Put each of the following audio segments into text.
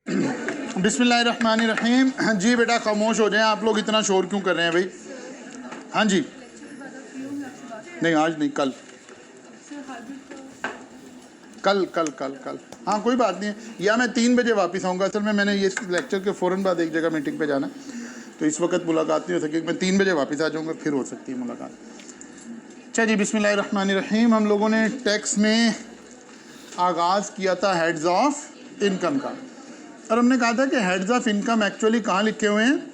बिस्मिल्लाहिर्रहमानिर्रहीम। जी बेटा खामोश हो जाएं, आप लोग इतना शोर क्यों कर रहे हैं भाई? हाँ जी, नहीं आज नहीं, कल कल कल कल कल हाँ कोई बात नहीं है, या मैं 3 बजे वापस आऊँगा। असल में मैंने ये लेक्चर के फ़ौरन बाद एक जगह मीटिंग पे जाना, तो इस वक्त मुलाकात नहीं हो सकेगी। मैं 3 बजे वापस आ जाऊँगा, फिर हो सकती है मुलाकात। अच्छा जी, बिस्मिल्लाहिर्रहमानिर्रहीम। हम लोगों ने टैक्स में आगाज़ किया था हेड्स ऑफ इनकम का, और हमने कहा था कि हेड्स ऑफ इनकम एक्चुअली कहाँ लिखे हुए हैं?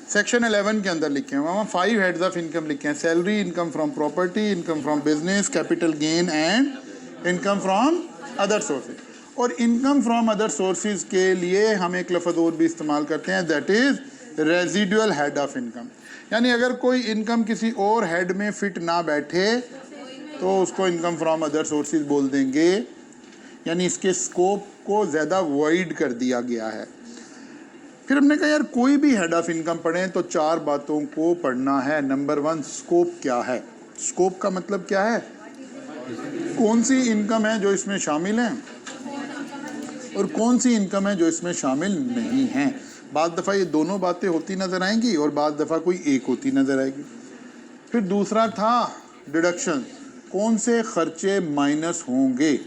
सेक्शन 11 के अंदर लिखे हुए हैं। वहाँ 5 हेड्स ऑफ इनकम लिखे हैं: salary, income from property, income from business, capital gain and income from other sources. और इनकम फ्रॉम अदर सोर्सेज के लिए हम एक लफ्ज़ और भी इस्तेमाल करते हैं, that is residual head of income. यानी अगर कोई इनकम किसी और हेड में फिट ना बैठे तो उसको इनकम फ्रॉम अदर सोर्सेज बोल देंगे। यानी इसके स्कोप को ज़्यादा वाइड कर दिया गया है। फिर हमने कहा यार कोई भी हेड ऑफ इनकम पढ़ें तो 4 बातों को पढ़ना है। नंबर 1, स्कोप क्या है? स्कोप का मतलब क्या है? कौन सी इनकम है जो इसमें शामिल है और कौन सी इनकम है जो इसमें शामिल नहीं है। बाद दफ़ा ये दोनों बातें होती नज़र आएंगी और बाद दफ़ा कोई एक होती नज़र आएगी। फिर दूसरा था डिडक्शन, कौन से खर्चे माइनस होंगे।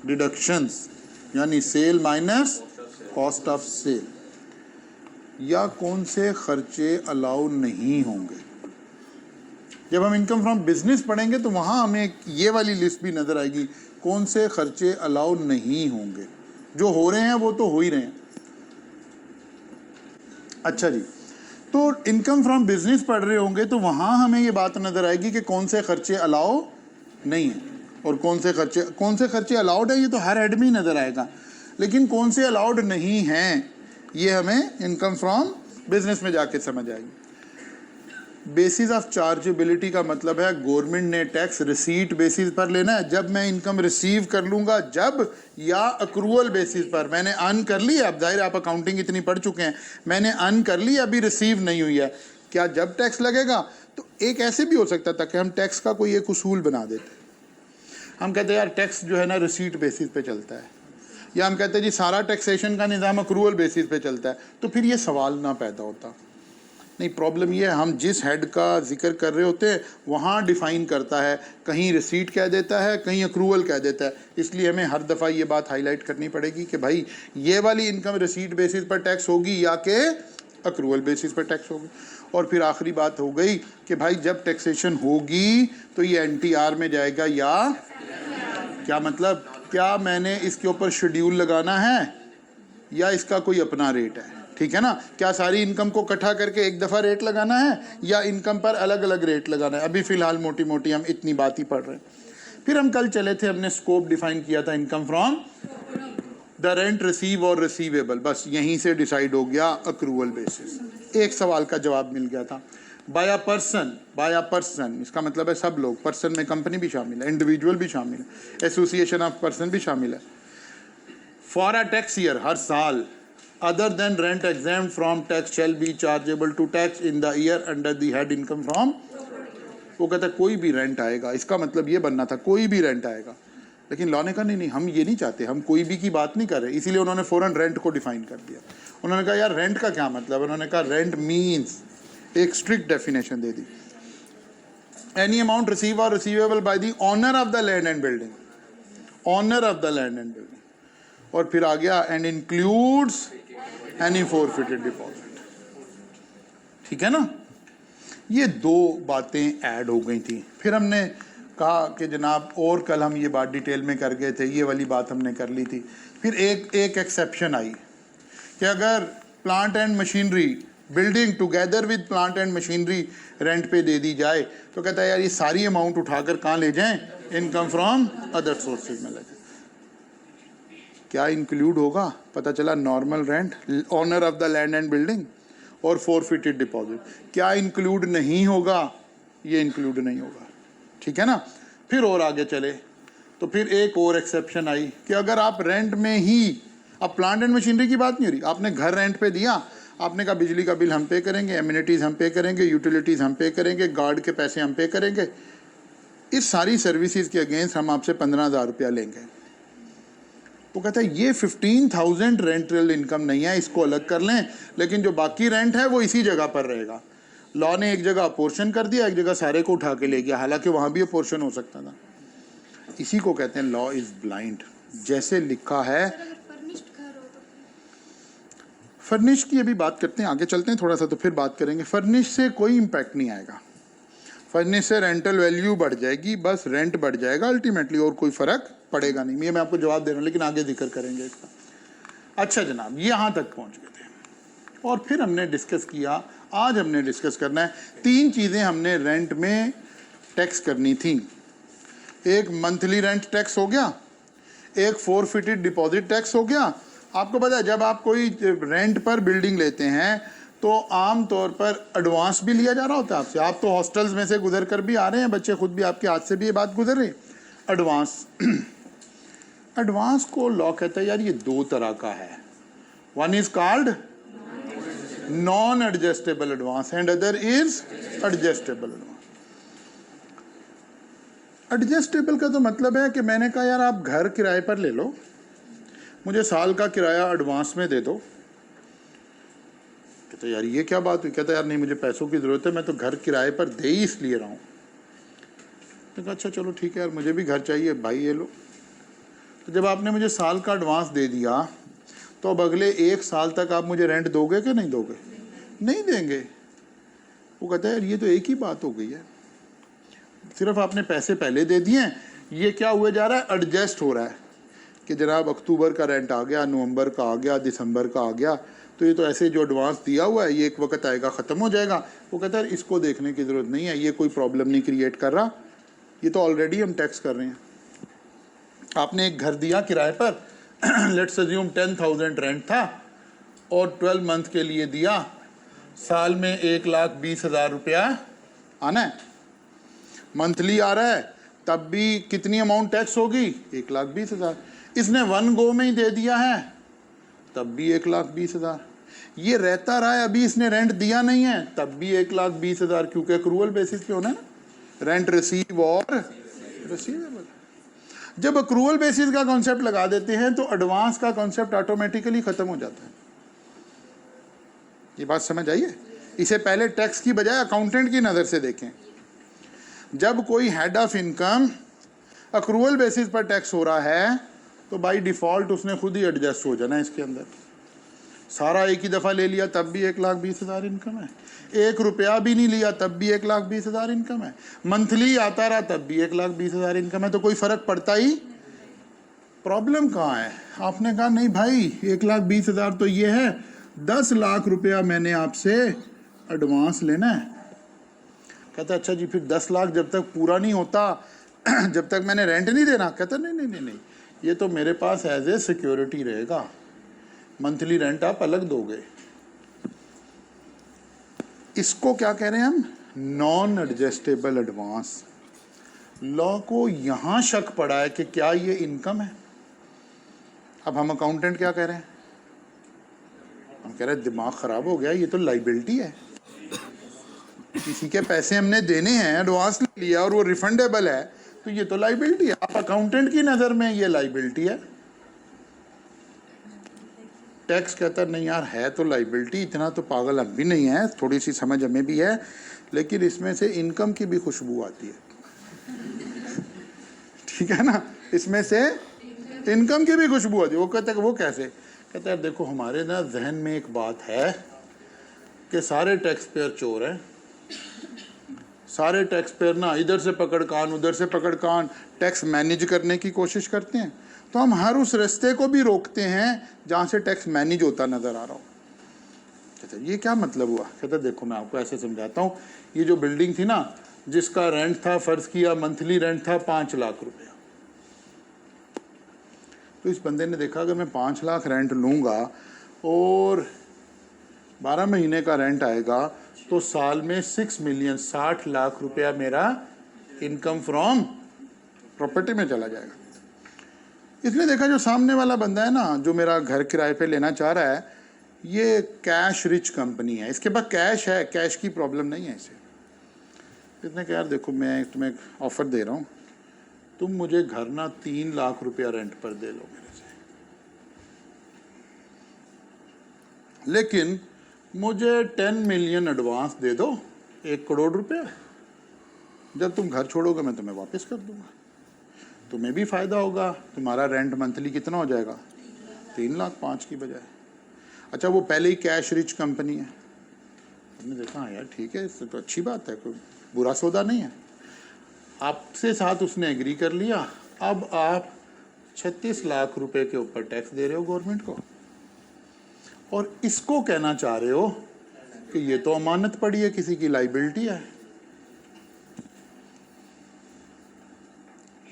डिडक्शंस यानी sale minus cost of sale, या कौन से खर्चे अलाउ नहीं होंगे। जब हम इनकम फ्रॉम बिजनेस पढ़ेंगे तो वहाँ हमें ये वाली लिस्ट भी नज़र आएगी, कौन से खर्चे अलाउ नहीं होंगे। जो हो रहे हैं वो तो हो ही रहे हैं। अच्छा जी, तो इनकम फ्रॉम बिजनेस पढ़ रहे होंगे तो वहाँ हमें ये बात नज़र आएगी कि कौन से खर्चे अलाउ नहीं हैं और कौन से खर्चे अलाउड है। ये तो हर हेड में ही नज़र आएगा, लेकिन कौन से अलाउड नहीं हैं ये हमें इनकम फ्रॉम बिजनेस में जाके समझ आएगी। बेसिस ऑफ चार्जेबिलिटी का मतलब है गवर्नमेंट ने टैक्स रिसीट बेसिस पर लेना है। जब मैं इनकम रिसीव कर लूँगा, जब, या अक्रूवल बेसिस पर। मैंने अर्न कर ली, अब जाहिर आप अकाउंटिंग इतनी पढ़ चुके हैं, मैंने अर्न कर ली, अभी रिसीव नहीं हुई है, क्या जब टैक्स लगेगा? तो एक ऐसे भी हो सकता था कि हम टैक्स का कोई एक उसूल बना देते। हम कहते हैं यार टैक्स जो है ना रिसीट बेसिस पे चलता है, या हम कहते हैं जी सारा टैक्सेशन का निज़ाम अक्रूवल बेसिस पे चलता है, तो फिर ये सवाल ना पैदा होता। नहीं, प्रॉब्लम ये है हम जिस हेड का जिक्र कर रहे होते हैं वहाँ डिफ़ाइन करता है, कहीं रिसीट कह देता है, कहीं अक्रूवल कह देता है। इसलिए हमें हर दफ़ा ये बात हाईलाइट करनी पड़ेगी कि भाई ये वाली इनकम रिसीट बेसिस पर टैक्स होगी या कि अक्रूवल बेसिस पर टैक्स होगी। और फिर आखिरी बात हो गई कि भाई जब टैक्सेशन होगी तो ये NTR में जाएगा या क्या मतलब, क्या मैंने इसके ऊपर शेड्यूल लगाना है या इसका कोई अपना रेट है? ठीक है ना, क्या सारी इनकम को इकट्ठा करके एक दफ़ा रेट लगाना है या इनकम पर अलग अलग रेट लगाना है? अभी फ़िलहाल मोटी मोटी हम इतनी बात ही पढ़ रहे हैं। फिर हम कल चले थे, हमने स्कोप डिफाइन किया था, income from the rent receive और रिसीवेबल। बस यहीं से डिसाइड हो गया अक्रूवल बेसिस। एक सवाल का जवाब मिल गया था। बाय अ पर्सन, इसका मतलब है सब लोग। पर्सन में कंपनी भी शामिल है, इंडिविजुअल भी शामिल है, एसोसिएशन ऑफ पर्सन भी शामिल है। फॉर अ टैक्स ईयर, हर साल, other than rent exempt from tax shall be chargeable to tax in the year under the head income from. वो कहता है कोई भी रेंट आएगा, इसका मतलब ये बनना था कोई भी रेंट आएगा। लेकिन लॉ ने कहा नहीं, हम ये नहीं चाहते, हम कोई भी की बात नहीं कर रहे। इसीलिए उन्होंने फ़ौरन रेंट को डिफाइन कर दिया। उन्होंने कहा यार रेंट का क्या मतलब? उन्होंने कहा रेंट मीन्स, एक स्ट्रिक्ट डेफिनेशन दे दी, एनी अमाउंट रिसीव और receivable by the owner of the land and building, owner of the land and building. और फिर आ गया and includes any forfeited deposit. ठीक है ना, ये 2 बातें ऐड हो गई थी। फिर हमने कहा कि जनाब, और कल हम ये बात डिटेल में कर गए थे, ये वाली बात हमने कर ली थी। फिर एक एक्सेप्शन आई कि अगर plant and machinery, building together with plant and machinery rent पे दे दी जाए, तो कहता है यार ये सारी अमाउंट उठाकर कहाँ ले जाएं? इनकम फ्रॉम अदर सोर्सेज में ले जाएं। क्या इंक्लूड होगा? पता चला normal rent, owner of the land and building और फॉरफिटेड डिपॉजिट। क्या इंक्लूड नहीं होगा? ये इंक्लूड नहीं होगा। ठीक है ना। फिर और आगे चले तो फिर एक और एक्सेप्शन आई कि अगर आप रेंट में ही, अब प्लांट एंड मशीनरी की बात नहीं हो रही, आपने घर रेंट पे दिया, आपने कहा बिजली का बिल हम पे करेंगे, एमिनिटीज़ हम पे करेंगे, यूटिलिटीज़ हम पे करेंगे, गार्ड के पैसे हम पे करेंगे, इस सारी सर्विसेज के अगेंस्ट हम आपसे 15,000 रुपया लेंगे। वो कहता है ये 15,000 रेंटल इनकम नहीं है, इसको अलग कर लें, लेकिन जो बाकी रेंट है वो इसी जगह पर रहेगा। लॉ ने एक जगह अपोर्शन कर दिया, एक जगह सारे को उठा के ले गया, हालांकि वहां भी अपोर्शन हो सकता था। इसी को कहते हैं लॉ इज ब्लाइंड। जैसे लिखा है, फर्निश की अभी बात करते हैं, आगे चलते हैं थोड़ा सा तो फिर बात करेंगे। फर्निश से कोई इम्पैक्ट नहीं आएगा, फर्निश से रेंटल वैल्यू बढ़ जाएगी, बस रेंट बढ़ जाएगा अल्टीमेटली, और कोई फर्क पड़ेगा नहीं। ये मैं आपको जवाब दे रहा हूँ, लेकिन आगे जिक्र करेंगे इसका। अच्छा जनाब, यहाँ तक पहुँच गए थे और फिर हमने डिस्कस किया, आज हमने डिस्कस करना है 3 चीज़ें हमने रेंट में टैक्स करनी थी। एक मंथली रेंट टैक्स हो गया, एक फोरफिटेड डिपॉजिट टैक्स हो गया। आपको पता है जब आप कोई रेंट पर बिल्डिंग लेते हैं तो आम तौर पर एडवांस भी लिया जा रहा होता है आपसे। आप तो हॉस्टल्स में से गुजर कर भी आ रहे हैं, बच्चे खुद भी आपके हाथ से भी ये बात गुजर रही। एडवांस एडवांस को लॉ कहता है यार ये 2 तरह का है, one is called non adjustable advance and other is adjustable advance. Adjustable का तो मतलब है कि मैंने कहा यार आप घर किराए पर ले लो, मुझे साल का किराया एडवांस में दे दो। कहते यार ये क्या बात हुई? कहता यार नहीं मुझे पैसों की ज़रूरत है, मैं तो घर किराए पर दे ही इसलिए रहा हूँ। तो कहा अच्छा चलो ठीक है यार, मुझे भी घर चाहिए भाई, ये लो। तो जब आपने मुझे साल का एडवांस दे दिया तो अब अगले 1 साल तक आप मुझे रेंट दोगे कि नहीं दोगे? नहीं देंगे। वो कहता है यार ये तो एक ही बात हो गई है, सिर्फ आपने पैसे पहले दे दिए, ये क्या हुए जा रहा है, एडजस्ट हो रहा है कि जनाब अक्टूबर का रेंट आ गया, नवंबर का आ गया, दिसंबर का आ गया, तो ये तो ऐसे जो एडवांस दिया हुआ है ये एक वक्त आएगा ख़त्म हो जाएगा। वो कहता है इसको देखने की ज़रूरत नहीं है, ये कोई प्रॉब्लम नहीं क्रिएट कर रहा, ये तो ऑलरेडी हम टैक्स कर रहे हैं। आपने एक घर दिया किराए पर, लेट्स अज्यूम 10,000 रेंट था और 12 मंथ के लिए दिया, साल में 1,20,000 रुपया आना है, मंथली आ रहा है, तब भी कितनी अमाउंट टैक्स होगी? 1,20,000। इसने 1 गो में ही दे दिया है तब भी 1,20,000। ये रहता रहा है, अभी इसने रेंट दिया नहीं है तब भी 1,20,000, क्योंकि अक्रूवल बेसिस पे होना है ना, रेंट रिसीव और रिसीवेबल। जब अक्रूवल बेसिस का कॉन्सेप्ट लगा देते हैं तो एडवांस का कॉन्सेप्ट ऑटोमेटिकली खत्म हो जाता है। ये बात समझ आइए? इसे पहले टैक्स की बजाय अकाउंटेंट की नज़र से देखें। जब कोई head of income accrual basis पर टैक्स हो रहा है तो बाय डिफ़ॉल्ट उसने खुद ही एडजस्ट हो जाना है इसके अंदर। सारा एक ही दफ़ा ले लिया तब भी 1,20,000 इनकम है, 1 रुपया भी नहीं लिया तब भी 1,20,000 इनकम है, मंथली आता रहा तब भी 1,20,000 इनकम है, तो कोई फ़र्क पड़ता ही। प्रॉब्लम कहाँ है? आपने कहा नहीं भाई 1,20,000 तो ये है, 10 लाख रुपया मैंने आपसे एडवांस लेना है। कहता अच्छा जी फिर 10 लाख जब तक पूरा नहीं होता जब तक मैंने रेंट नहीं देना? कहता नहीं नहीं नहीं नहीं, ये तो मेरे पास एज ए सिक्योरिटी रहेगा, मंथली रेंट आप अलग दोगे। इसको क्या कह रहे हैं हम? Non adjustable advance. लॉ को यहां शक पड़ा है कि क्या ये इनकम है। अब हम अकाउंटेंट क्या कह रहे हैं? हम कह रहे हैं दिमाग खराब हो गया, ये तो लाइबिलिटी है, किसी के पैसे हमने देने हैं, एडवांस ले लिया और वो रिफंडेबल है, तो ये तो लाइबिलिटी है। आप अकाउंटेंट की नज़र में ये लाइबिलिटी है। टैक्स कहता नहीं यार है तो लाइबिलिटी, इतना तो पागल हम भी नहीं है, थोड़ी सी समझ हमें भी है, लेकिन इसमें से इनकम की भी खुशबू आती है। ठीक है ना, इसमें से इनकम की भी खुशबू आती है। वो कहता है वो कैसे? कहता है देखो हमारे ना जहन में एक बात है कि सारे टैक्स पेयर चोर हैं, सारे टैक्स पेयर ना इधर से पकड़ कान उधर से पकड़ कान टैक्स मैनेज करने की कोशिश करते हैं, तो हम हर उस रास्ते को भी रोकते हैं जहाँ से टैक्स मैनेज होता नज़र आ रहा हो। कहते ये क्या मतलब हुआ? कहते देखो मैं आपको ऐसे समझाता हूँ, ये जो बिल्डिंग थी ना जिसका रेंट था, फ़र्ज़ किया मंथली रेंट था 5 लाख रुपया, तो इस बंदे ने देखा अगर मैं 5 लाख रेंट लूँगा और 12 महीने का रेंट आएगा तो साल में 6 मिलियन 60 लाख रुपया मेरा इनकम फ्रॉम प्रॉपर्टी में चला जाएगा। इसने देखा जो सामने वाला बंदा है ना, जो मेरा घर किराए पे लेना चाह रहा है, ये कैश रिच कंपनी है, इसके पास कैश है, कैश की प्रॉब्लम नहीं है इसे। इसने कहा यार देखो मैं तुम्हें ऑफ़र दे रहा हूँ, तुम मुझे घर ना 3 लाख रुपया रेंट पर दे लो मेरे से। लेकिन मुझे 10 मिलियन एडवांस दे दो, 1 करोड़ रुपए, जब तुम घर छोड़ोगे मैं तुम्हें वापस कर दूंगा, तुम्हें भी फ़ायदा होगा, तुम्हारा रेंट मंथली कितना हो जाएगा, 3 लाख 5 की बजाय। अच्छा, वो पहले ही कैश रिच कंपनी है, हमने देखा हाँ यार ठीक है, इससे तो अच्छी बात है, कोई बुरा सौदा नहीं है। आपसे साथ उसने एग्री कर लिया, अब आप 36 लाख रुपए के ऊपर टैक्स दे रहे हो गवर्नमेंट को, और इसको कहना चाह रहे हो कि ये तो अमानत पड़ी है, किसी की लाइबिलिटी है।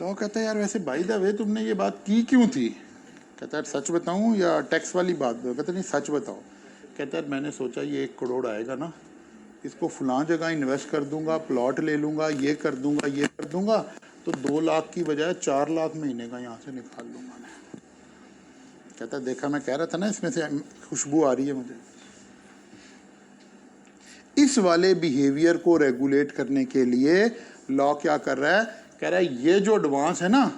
लॉ कहता है यार वैसे बाय द वे तुमने ये बात की क्यों थी? कहता है सच बताऊं या टैक्स वाली बात बताऊं? कहता नहीं सच बताओ। कहता है मैंने सोचा ये 1 करोड़ आएगा ना, इसको फलां जगह इन्वेस्ट कर दूंगा, प्लॉट ले लूंगा, ये कर दूंगा, ये कर दूंगा, तो 2 लाख की बजाय 4 लाख महीने का यहाँ से निकाल लूंगा मैं। कहता है देखा, मैं कह रहा था ना इसमें से खुशबू आ रही है मुझे। इस वाले बिहेवियर को रेगुलेट करने के लिए लॉ क्या कर रहा है? कह रहा है ये जो एडवांस है ना,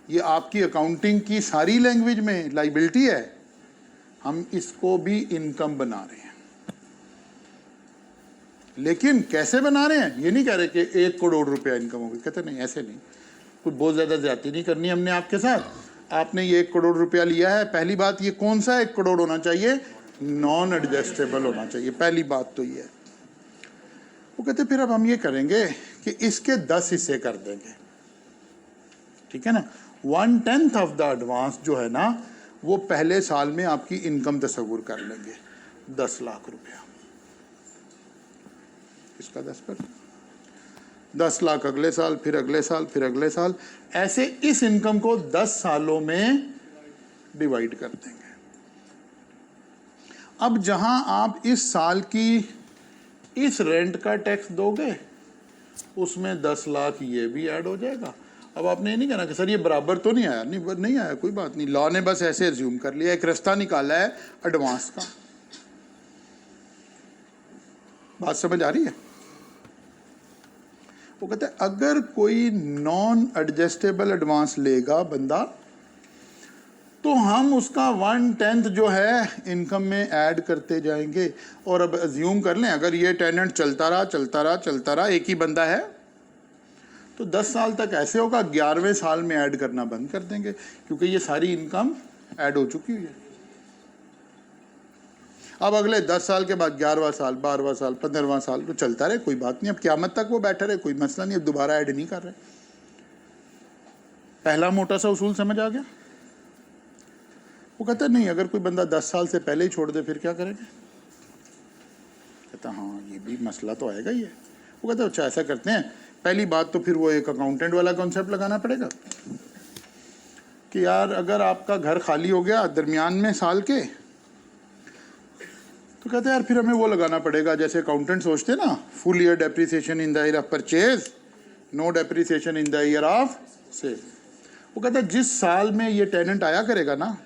ये आपकी अकाउंटिंग की सारी लैंग्वेज में लाइबिलिटी है, हम इसको भी इनकम बना रहे हैं। लेकिन कैसे बना रहे हैं? ये नहीं कह रहे कि 1 करोड़ रुपया इनकम होगी। कहते नहीं, ऐसे नहीं, कुछ बहुत ज़्यादा ज्यादती नहीं करनी हमने आपके साथ। आपने ये 1 करोड़ रुपया लिया है, पहली बात ये कौन सा 1 करोड़ होना चाहिए? नॉन एडजस्टेबल होना चाहिए, पहली बात तो ये है। वो कहते फिर अब हम ये करेंगे कि इसके 10 हिस्से कर देंगे, ठीक है ना। 1/10 ऑफ द एडवांस जो है ना, वो पहले साल में आपकी इनकम तस्वुर कर लेंगे, 10 लाख रुपया, इसका 10%, 10 लाख अगले साल, फिर अगले साल, फिर अगले साल, ऐसे इस इनकम को 10 सालों में डिवाइड कर देंगे। अब जहां आप इस साल की इस रेंट का टैक्स दोगे, उसमें 10 लाख ये भी ऐड हो जाएगा। अब आपने ये नहीं कहना कि सर ये बराबर तो नहीं आया, नहीं आया, कोई बात नहीं, लॉ ने बस ऐसे एज्यूम कर लिया, एक रास्ता निकाला है एडवांस का। बात समझ आ रही है? वो कहते हैं अगर कोई नॉन एडजस्टेबल एडवांस लेगा बंदा, तो हम उसका 1/10 जो है इनकम में ऐड करते जाएंगे। और अब अज्यूम कर लें अगर ये टेनेंट चलता रहा, एक ही बंदा है, तो 10 साल तक ऐसे होगा, 11वें साल में ऐड करना बंद कर देंगे, क्योंकि ये सारी इनकम ऐड हो चुकी हुई है। अब अगले 10 साल के बाद 11वां साल, 12वां साल, 15वां साल तो चलता रहे, कोई बात नहीं, अब क़यामत तक वो बैठा रहे, कोई मसला नहीं, अब दोबारा ऐड नहीं कर रहे। पहला मोटा सा उसूल समझ आ गया? वो कहता नहीं, अगर कोई बंदा 10 साल से पहले ही छोड़ दे फिर क्या करेंगे? कहता हाँ ये भी मसला तो आएगा ही है। वो कहता अच्छा ऐसा करते हैं, पहली बात तो फिर वो एक अकाउंटेंट वाला कॉन्सेप्ट लगाना पड़ेगा कि यार अगर आपका घर खाली हो गया दरमियान में साल के, तो कहते हैं यार फिर हमें वो लगाना पड़ेगा, जैसे अकाउंटेंट सोचते हैं ना, full year depreciation in the year of purchase, no depreciation in the year of sale. वो कहता है जिस साल में ये टेनेंट आया करेगा ना,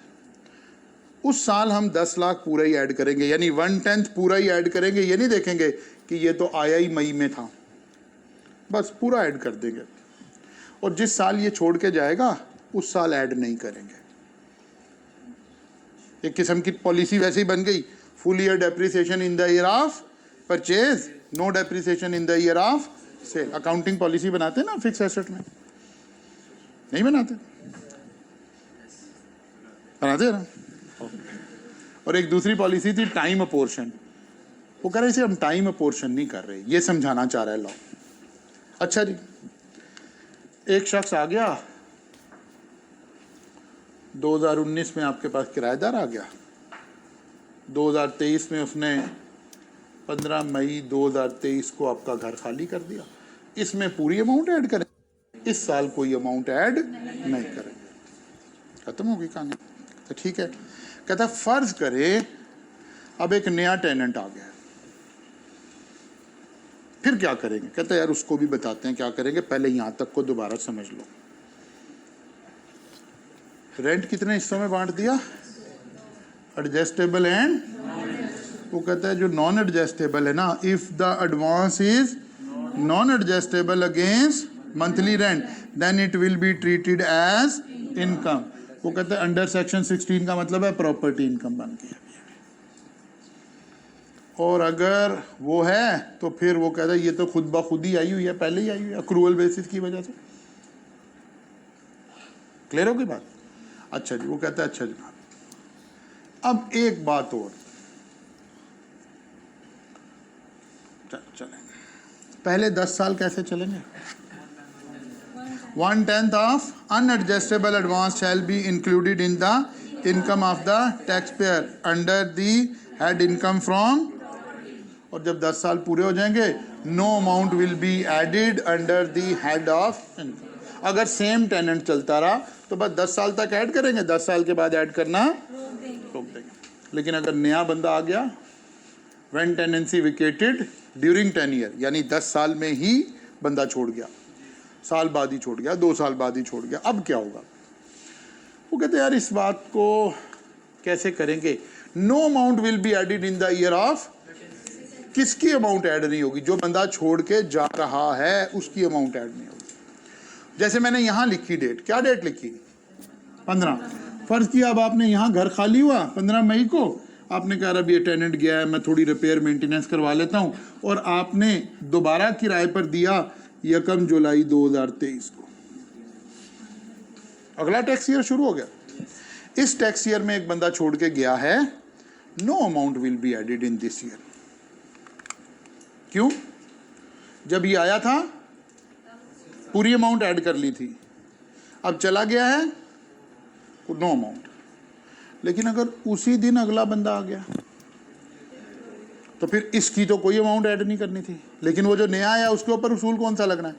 उस साल हम 10 लाख पूरा ही ऐड करेंगे, यानी 1/10 पूरा ही ऐड करेंगे। ये नहीं देखेंगे कि ये तो आया ही मई में था, बस पूरा ऐड कर देंगे। और जिस साल ये छोड़ के जाएगा उस साल ऐड नहीं करेंगे। एक किस्म की पॉलिसी वैसे ही बन गई, full year depreciation in the year of purchase, no depreciation in the year of sale. Accounting policy बनाते हैं ना फिक्स एसेट में, नहीं बनाते? बनाते हैं ना। और एक दूसरी पॉलिसी थी टाइम अपोर्शन, वो कह रहे इसे हम टाइम अपोर्शन नहीं कर रहे, ये समझाना चाह रहा है लॉ। अच्छा जी, एक शख्स आ गया 2019 में आपके पास किराएदार आ गया, 2023 में उसने 15 मई 2023 को आपका घर खाली कर दिया, इसमें पूरी अमाउंट ऐड करें, इस साल कोई अमाउंट ऐड नहीं करेंगे, खत्म हो गई कहानी। तो ठीक है, कहता फर्ज करें अब एक नया टेनेंट आ गया, फिर क्या करेंगे? कहता यार उसको भी बताते हैं क्या करेंगे, पहले यहां तक को दोबारा समझ लो। रेंट कितने हिस्सों में बांट दिया? एडजस्टेबल एंड, वो कहता है जो नॉन एडजस्टेबल है ना, if the advance is non adjustable against monthly rent then it will be treated as income. वो कहते हैं अंडर सेक्शन 16 का मतलब है प्रॉपर्टी इनकम बन गया। और अगर वो है तो फिर वो कहता है ये तो खुद ब खुद ही आई हुई है, पहले ही आई हुई है, अक्रूवल बेसिस की वजह से। क्लियर हो गई बात? अच्छा जी, वो कहता है अच्छा जनाब। अब एक बात और, चलें पहले 10 साल कैसे चलेंगे? 1/10 of unadjustable advance shall be included in the income of the tax payer under the head income from, और जब 10 साल पूरे हो जाएंगे no amount will be added under the head of income. अगर सेम टेनेंट चलता रहा तो बस 10 साल तक ऐड करेंगे, 10 साल के बाद ऐड करना रोक देंगे। लेकिन अगर नया बंदा आ गया, व्हेन टेनेंसी विकेटेड ड्यूरिंग 10 ईयर, यानी 10 साल में ही बंदा छोड़ गया, साल बाद ही छोड़ गया, 2 साल बाद ही छोड़ गया, अब क्या होगा? वो कहते हैं यार इस बात को कैसे करेंगे? No amount will be added in the year of, किसकी अमाउंट ऐड नहीं होगी? जो बंदा छोड़ के जा रहा है उसकी अमाउंट ऐड नहीं होगी। जैसे मैंने यहाँ लिखी डेट, क्या डेट लिखी? 15। फर्ज किया अब आपने यहाँ घर खाली हुआ 15 मई को, आपने कहा अब ये टेनेंट गया है, मैं थोड़ी रिपेयर मेंटेनेंस करवा लेता हूँ, और आपने दोबारा किराए पर दिया 1 जुलाई 2023 को। अगला टैक्स ईयर शुरू हो गया। इस टैक्स ईयर में एक बंदा छोड़ के गया है, no amount will be added in this year. क्यों? जब ये आया था पूरी अमाउंट ऐड कर ली थी, अब चला गया है नो अमाउंट। लेकिन अगर उसी दिन अगला बंदा आ गया तो फिर इसकी तो कोई अमाउंट ऐड नहीं करनी थी, लेकिन वो जो नया आया उसके ऊपर उसूल कौन सा लगना है?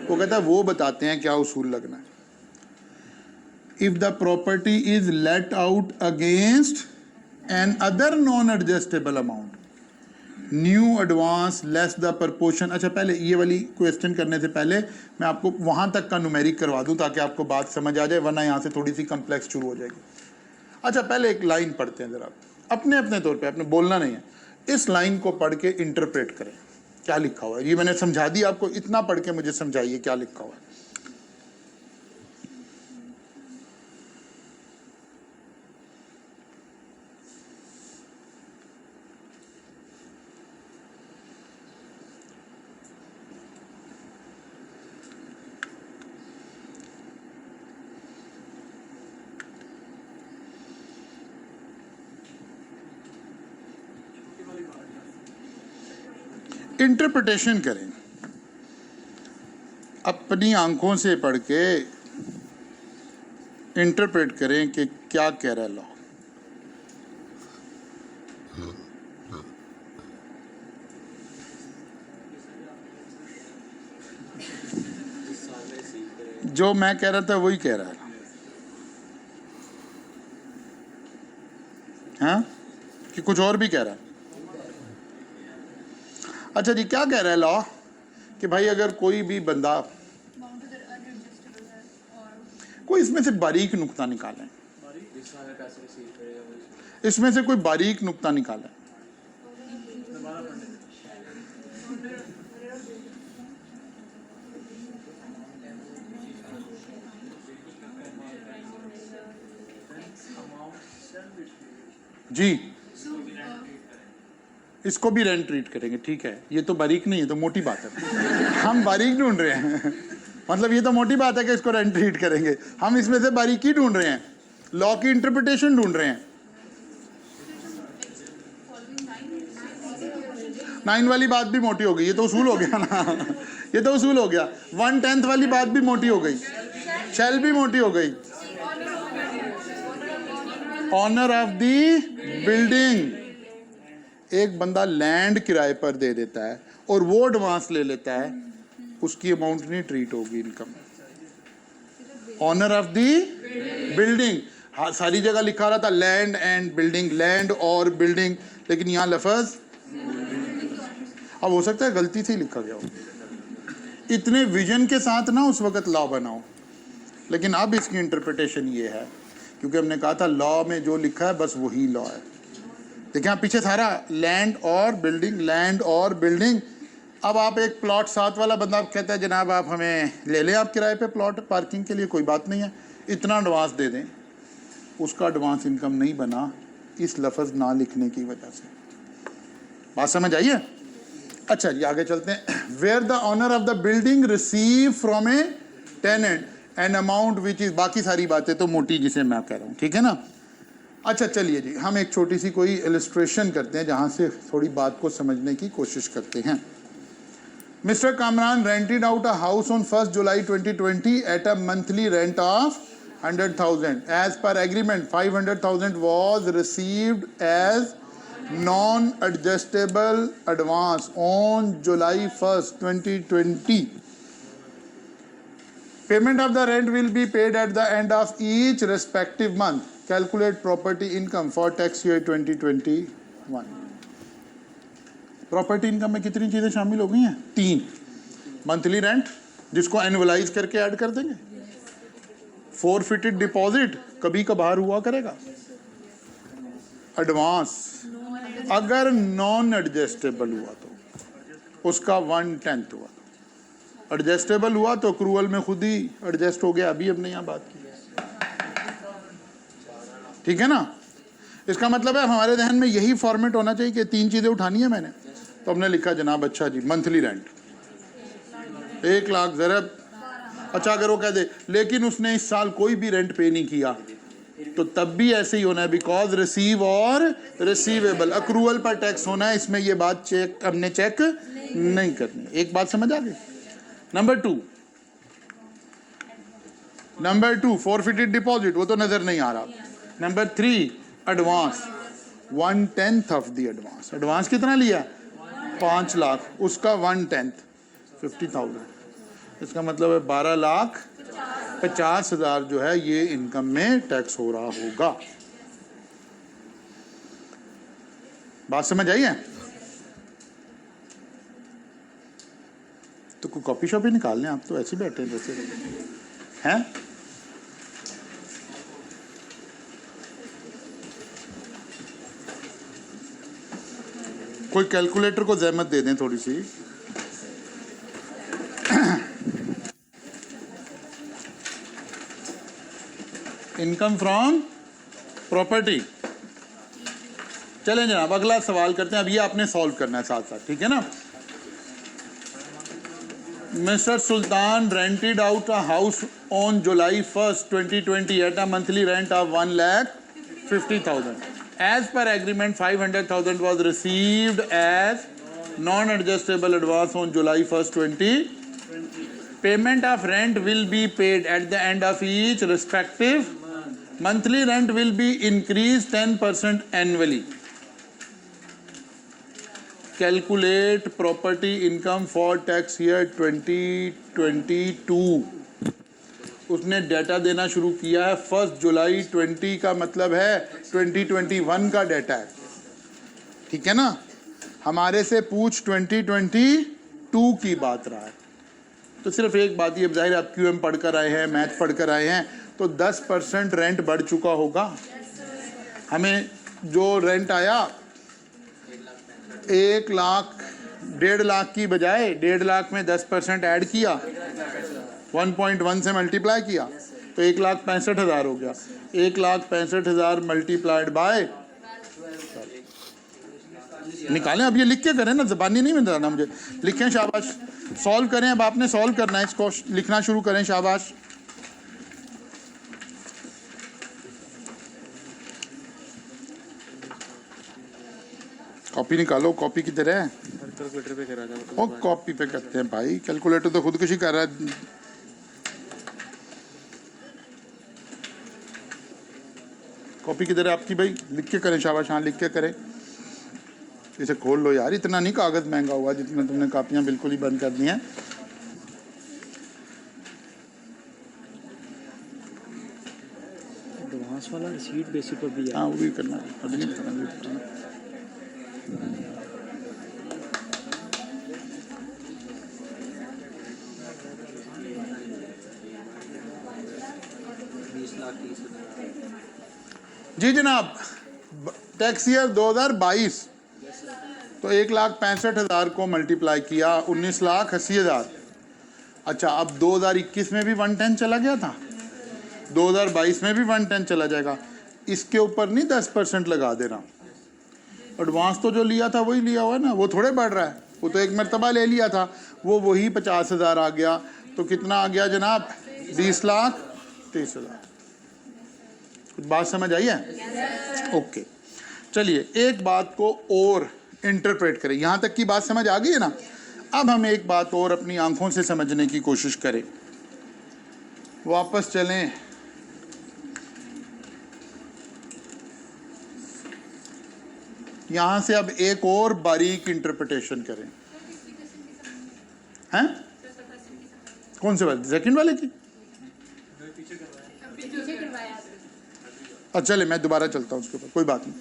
वो कहता है वो बताते हैं क्या उसूल लगना है। If the property is let out against an other non adjustable amount, new advance less the proportion. अच्छा, पहले ये वाली क्वेश्चन करने से पहले मैं आपको वहां तक का न्यूमेरिक करवा दूं ताकि आपको बात समझ आ जाए, वरना यहाँ से थोड़ी सी कम्प्लेक्स शुरू हो जाएगी। अच्छा, पहले एक लाइन पढ़ते हैं जरा, अपने अपने तौर पे, आपने बोलना नहीं है। इस लाइन को पढ़ के इंटरप्रेट करें क्या लिखा हुआ है। ये मैंने समझा दी आपको, इतना पढ़ के मुझे समझाइए क्या लिखा हुआ है। इंटरप्रिटेशन करें, अपनी आंखों से पढ़ के इंटरप्रेट करें कि क्या कह रहा है लॉ। जो मैं कह रहा था वही कह रहा है, हाँ, कि कुछ और भी कह रहा है? अच्छा जी, क्या कह रहा है लॉ कि भाई अगर कोई भी बंदा, कोई इसमें से बारीक नुक्ता निकालें, इसमें से कोई बारीक नुक्ता निकालें। जी, इसको भी रेंट ट्रीट करेंगे, ठीक है। ये तो बारीक नहीं है, तो मोटी बात है। हम बारीक ढूंढ रहे हैं मतलब ये तो मोटी बात है कि इसको रेंट ट्रीट करेंगे, हम इसमें से बारीकी ढूंढ रहे हैं, लॉ की इंटरप्रिटेशन ढूंढ रहे हैं। 9 वाली बात भी मोटी हो गई, ये तो उसूल हो गया ना ये तो उसूल हो गया। 1/10 वाली बात भी मोटी हो गई, शैल भी मोटी हो गई। ऑनर ऑफ दी बिल्डिंग, एक बंदा लैंड किराए पर दे देता है और वो एडवांस ले लेता है, उसकी अमाउंट नहीं ट्रीट होगी income. Owner of the building, हाँ सारी जगह लिखा रहा था लैंड एंड बिल्डिंग, लैंड और बिल्डिंग, लेकिन यहाँ लफ्ज, अब हो सकता है गलती से ही लिखा गया हो। इतने विजन के साथ ना उस वक्त लॉ बनाओ, लेकिन अब इसकी इंटरप्रिटेशन ये है, क्योंकि हमने कहा था लॉ में जो लिखा है बस वही लॉ है। देखिए आप पीछे सारा लैंड और बिल्डिंग, लैंड और बिल्डिंग। अब आप एक प्लॉट 7 वाला बंदा कहता है जनाब आप हमें ले लें आप किराए पे प्लॉट पार्किंग के लिए, कोई बात नहीं है, इतना एडवांस दे दें। उसका एडवांस इनकम नहीं बना इस लफ्ज़ ना लिखने की वजह से। बात समझ आई है? अच्छा जी आगे चलते हैं। Where the owner of the building receive from a tenant an amount which is, बाकी सारी बातें तो मोटी जिसे मैं कह रहा हूँ, ठीक है ना। अच्छा चलिए जी हम एक छोटी सी कोई इलस्ट्रेशन करते हैं जहां से थोड़ी बात को समझने की कोशिश करते हैं। Mister Kamran rented out a house on 1 July 2020 at a monthly rent of 100,000. As per agreement 500,000 was received as non-adjustable advance on July 1st 2020. Payment of the rent will be paid at the end of each respective month. Calculate property income for tax year 2021. Property income में कितनी चीजें शामिल हो गई हैं? 3। Monthly rent जिसको annualise करके add कर देंगे, फोरफिटेड डिपॉजिट कभी कभार हुआ करेगा, एडवांस अगर नॉन एडजस्टेबल हुआ तो उसका 1/10 हुआ, एडजस्टेबल हुआ तो अक्रूवल में खुद ही एडजस्ट हो गया। अभी हमने यहाँ बात की, ठीक है ना। इसका मतलब है हमारे जहन में यही फॉर्मेट होना चाहिए कि 3 चीजें उठानी है मैंने, तो हमने लिखा जनाब अच्छा जी मंथली रेंट 1 लाख ज़रब। अच्छा अगर वो कह दे लेकिन उसने इस साल कोई भी रेंट पे नहीं किया तो तब भी ऐसे ही होना है, बिकॉज रिसीव और रिसीवेबल अक्रूवल पर टैक्स होना है। इसमें ये बात चेक हमने चेक नहीं करनी। एक बात समझ आ गई। नंबर टू फॉरफिटेड डिपॉजिट, वो तो नजर नहीं आ रहा। Number 3 advance 1/10 of the advance. Advance कितना लिया? 5 लाख, उसका 1/10 50,000। इसका मतलब है 12,50,000 जो है ये इनकम में टैक्स हो रहा होगा। बात समझ आई है? तो कोई कॉपी शॉप ही निकाल लें, आप तो ऐसे बैठे हैं जैसे हैं। कोई कैलकुलेटर को जहमत दे दें थोड़ी सी। Income from property. चलें जनाब अगला सवाल करते हैं। अब ये आपने सॉल्व करना है साथ साथ, ठीक है ना। Mister Sultan rented out a house on July 1st 2020 at a monthly rent of 1,50,000. As per agreement 500,000 was received as non-adjustable advance on July 1st 2020. Payment of rent will be paid at the end of each respective monthly rent will be increased 10% annually. Calculate property income for tax year 2022. उसने data देना शुरू किया है 1 जुलाई 20 का मतलब है 2021 का data है, ठीक है ना। हमारे से पूछ 2022 की बात रहा है। तो सिर्फ एक बात ही, अब जाहिर आप क्यूएम पढ़ कर आए हैं, मैथ पढ़ कर आए हैं, तो 10% रेंट बढ़ चुका होगा। हमें जो रेंट आया 1 लाख 1.5 लाख की बजाय 1.5 लाख में 10% ऐड किया, 1.1 से मल्टीप्लाई किया तो 1,65,000 हो गया। 1,65,000 मल्टीप्लाइड बाय, निकालें। अब ये लिख के करें ना, ज़बानी नहीं बताना मुझे, लिखें शाबाश। सॉल्व करें, अब आपने सॉल्व करना है, इसको लिखना शुरू करें शाबाश। कॉपी निकालो, कॉपी किधर है? कैलकुलेटर पे करा था। ओ कॉपी पे करते हैं भाई, कैलकुलेटर तो खुदकुशी कर रहा है। कॉपी किधर है आपकी भाई? लिख के करें शाबाश। हाँ लिख के करें। इसे खोल लो यार, इतना नहीं कागज महंगा हुआ जितना तुमने कॉपियां बिल्कुल ही बंद कर दी हैं। एडवांस वाला रिसीट बेसिस पर भी है। हाँ वो भी करना है, अभी नहीं करना। जी जनाब, टैक्स ईयर 2022 तो 1,65,000 को मल्टीप्लाई किया 19,80,000। अच्छा अब 2021 में भी 110 चला गया था, 2022 में भी 110 चला जाएगा। इसके ऊपर नहीं 10% लगा देना, एडवांस तो जो लिया था वही लिया हुआ है ना, वो थोड़े बढ़ रहा है, वो तो एक मरतबा ले लिया था, वो वही 50,000 आ गया, तो कितना आ गया जनाब? 20,30,000। कुछ बात समझ आई है? ओके, चलिए एक बात को और इंटरप्रेट करें। यहाँ तक की बात समझ आ गई है ना? अब हम एक बात और अपनी आंखों से समझने की कोशिश करें। वापस चलें यहाँ से, अब एक और बारीक इंटरप्रिटेशन करें। हैं? कौन से वाले? सेकंड वाले की? अच्छा चले, मैं दोबारा चलता हूँ उसके ऊपर, कोई बात नहीं।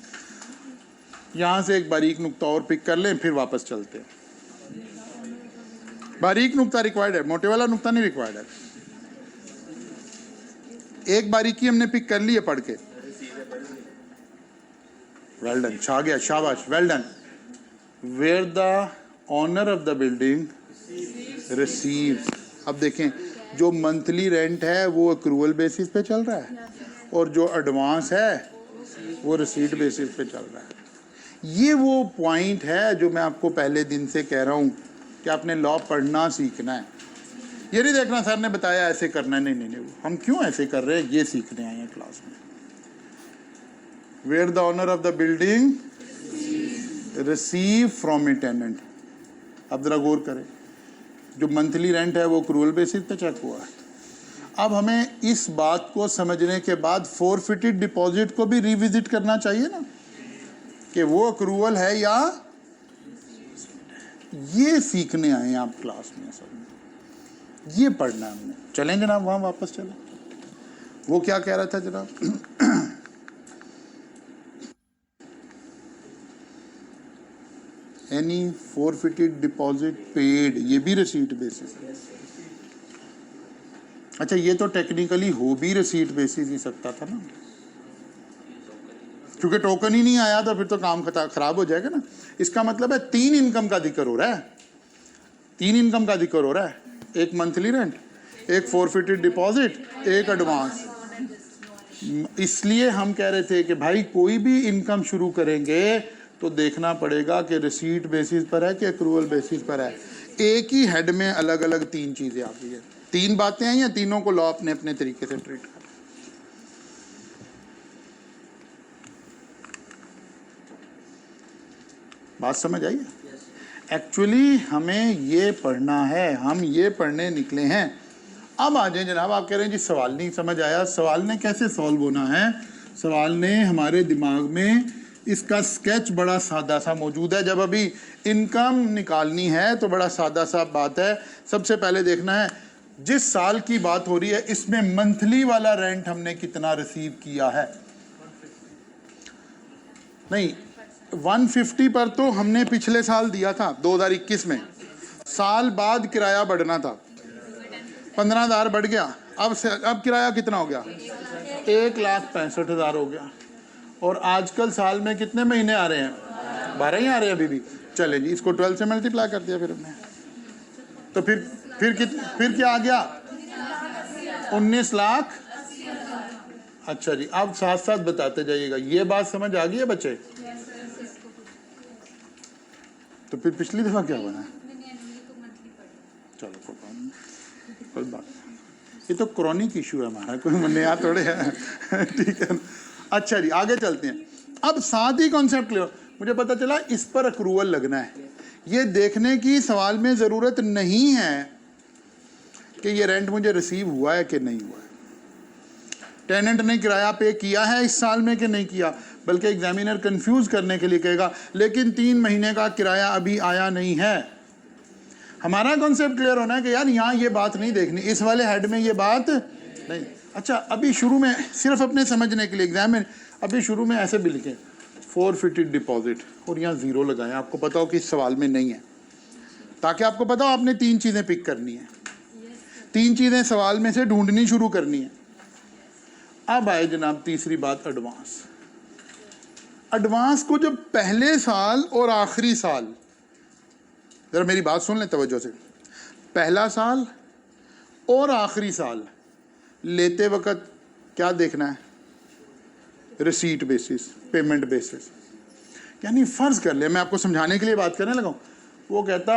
यहाँ से एक बारीक नुक्ता और पिक कर लें, फिर वापस चलते हैं। बारीक नुक्ता रिक्वायर्ड है, मोटे वाला नुक्ता नहीं रिक्वायर्ड है। एक बारीकी हमने पिक कर ली है पढ़ के। वेल डन, छा गया, शाबाश, well done. Where the owner of the building receive. अब देखें, जो मंथली रेंट है वो अक्रूवल बेसिस पे चल रहा है, और जो एडवांस है वो रिसीट बेसिस पे चल रहा है। ये वो पॉइंट है जो मैं आपको पहले दिन से कह रहा हूँ कि आपने लॉ पढ़ना सीखना है। ये नहीं देखना सर ने बताया ऐसे करना है, नहीं नहीं नहीं, हम क्यों ऐसे कर रहे हैं ये सीखने आए हैं क्लास में। Where the owner of the building receive from a tenant. अब जरा गौर करें, जो मंथली रेंट है वो अक्रूवल बेसिस पे चेक हुआ है। अब हमें इस बात को समझने के बाद फोरफिटेड डिपॉजिट को भी रिविजिट करना चाहिए ना, कि वो अक्रूवल है या, ये सीखने आए हैं आप क्लास में, असल में ये पढ़ना है हमने। चलें जनाब वहाँ वापस चलें। वो क्या कह रहा था जनाब? एनी फोरफिटेड डिपॉजिट पेड, ये भी रिसीट बेसिस है। अच्छा, ये तो टेक्निकली हो भी रिसीट बेसिस ही सकता था ना, क्योंकि टोकन ही नहीं आया तो फिर तो काम खराब हो जाएगा ना। इसका मतलब है 3 इनकम का जिक्र हो रहा है, 3 इनकम का जिक्र हो रहा है, एक मंथली रेंट, एक फोरफिटेड डिपॉजिट, एक एडवांस। इसलिए हम कह रहे थे कि भाई कोई भी इनकम शुरू करेंगे तो देखना पड़ेगा कि रिसीट बेसिस पर है कि अक्रूवल बेसिस पर है। एक ही हेड में अलग अलग 3 चीज़ें आ गई है, 3 बातें आई हैं, तीनों को लॉ अपने अपने तरीके से ट्रीट कर। बात समझ आई है? एक्चुअली हमें ये पढ़ना है, हम ये पढ़ने निकले हैं। अब आ जाए जनाब, आप कह रहे हैं जी सवाल नहीं समझ आया। सवाल ने कैसे सॉल्व होना है? सवाल ने हमारे दिमाग में इसका स्केच बड़ा सादा सा मौजूद है। जब अभी इनकम निकालनी है तो बड़ा सादा सा बात है। सबसे पहले देखना है जिस साल की बात हो रही है इसमें मंथली वाला रेंट हमने कितना रिसीव किया है। नहीं, 150 पर तो हमने पिछले साल दिया था 2021 में। साल बाद किराया बढ़ना था, 15,000 बढ़ गया। अब किराया कितना हो गया? 1,65,000 हो गया। और आजकल साल में कितने महीने आ रहे हैं? 12 ही आ रहे हैं अभी भी। चले जी, इसको 12 से मल्टीप्लाई कर दिया फिर हमने, तो फिर क्या आ गया? 19 लाख। अच्छा जी, आप साथ साथ बताते जाइएगा। ये बात समझ आ गई है बच्चे? तो फिर पिछली दफा क्या बना? चलो कोई बात नहीं, ये तो क्रॉनिक इशू है हमारा, कोई नया थोड़े है। ठीक है ना? अच्छा जी, आगे चलते हैं। अब साथ ही कॉन्सेप्ट क्लियर, मुझे पता चला इस पर अक्रूवल लगना है। ये देखने की सवाल में ज़रूरत नहीं है कि ये रेंट मुझे रिसीव हुआ है कि नहीं हुआ है, टेनेंट ने किराया पे किया है इस साल में कि नहीं किया, बल्कि एग्जामिनर कंफ्यूज करने के लिए कहेगा लेकिन 3 महीने का किराया अभी आया नहीं है। हमारा कॉन्सेप्ट क्लियर होना है कि यार यहाँ ये बात नहीं देखनी, इस वाले हेड में ये बात नहीं। अच्छा, अभी शुरू में सिर्फ अपने समझने के लिए एग्जाम में अभी शुरू में ऐसे भी लिखें फोरफिटेड डिपॉजिट और यहाँ 0 लगाएं, आपको पता हो कि इस सवाल में नहीं है, ताकि आपको पता हो आपने 3 चीज़ें पिक करनी है, 3 चीज़ें सवाल में से ढूंढनी शुरू करनी है। अब आए जनाब तीसरी बात, एडवांस। एडवांस को जब पहले साल और आखिरी साल, जरा मेरी बात सुन लें तवज्जो से, पहला साल और आखिरी साल लेते वक्त क्या देखना है? Receipt basis, payment basis. यानी फर्ज कर ले, मैं आपको समझाने के लिए बात करने लगा हूं, वो कहता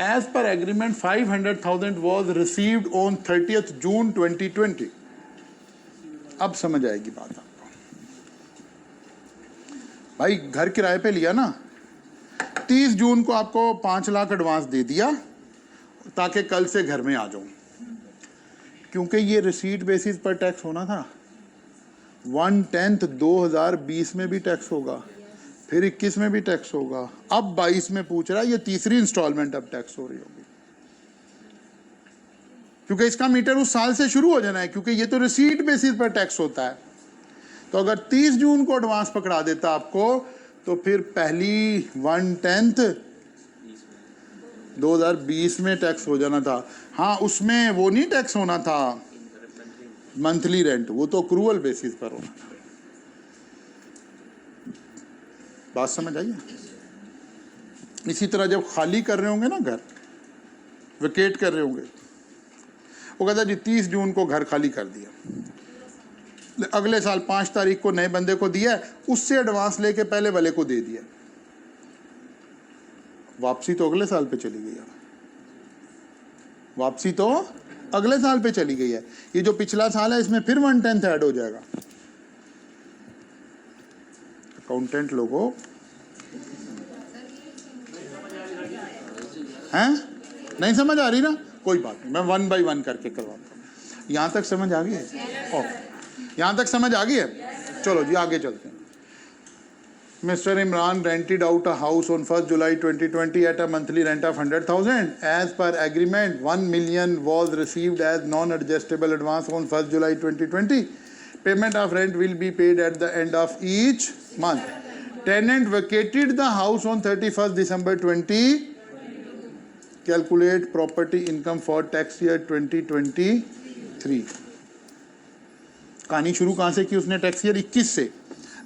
as per agreement 500,000 was received on 30th June 2020। अब समझ आएगी बात आपको। भाई घर किराए पे लिया ना, 30 जून को आपको 5 लाख एडवांस दे दिया ताकि कल से घर में आ जाऊं, क्योंकि ये रिसीट बेसिस पर टैक्स होना था। 1/10 2020 में भी टैक्स होगा, फिर 21 में भी टैक्स होगा, अब 22 में पूछ रहा है, ये तीसरी इंस्टॉलमेंट अब टैक्स हो रही होगी, क्योंकि इसका मीटर उस साल से शुरू हो जाना है, क्योंकि ये तो रिसीट बेसिस पर टैक्स होता है। तो अगर 30 जून को एडवांस पकड़ा देता आपको, तो फिर पहली 1/10 2020 में टैक्स हो जाना था। हाँ, उसमें वो नहीं टैक्स होना था मंथली रेंट, वो तो अक्रूवल बेसिस पर होना था। बात समझ आई है? इसी तरह जब खाली कर रहे होंगे ना घर, वेकेट कर रहे होंगे, वो कहता जी 30 जून को घर खाली कर दिया, अगले साल 5 तारीख को नए बंदे को दिया, उससे एडवांस लेके पहले वाले को दे दिया, वापसी तो अगले साल पे चली गई है, वापसी तो अगले साल पे चली गई है। ये जो पिछला साल है इसमें फिर 1/10 ऐड हो जाएगा। अकाउंटेंट लोगों हैं, नहीं समझ आ रही ना, कोई बात नहीं, मैं 1 by 1 करके करवाता हूँ। यहां तक समझ आ गई है? ओके, यहां तक समझ आ गई है। चलो जी आगे चलते हैं। Mr. Imran rented out a house on 1st July 2020 at a monthly rent of 100,000. As per agreement, 1 million was received as non-adjustable advance on 1st July 2020. Payment of rent will be paid at the end of each month. Tenant vacated the house on 31st December 20. Calculate property income for tax year 2023. कहानी शुरू कहाँ से की उसने? Tax year 21 से,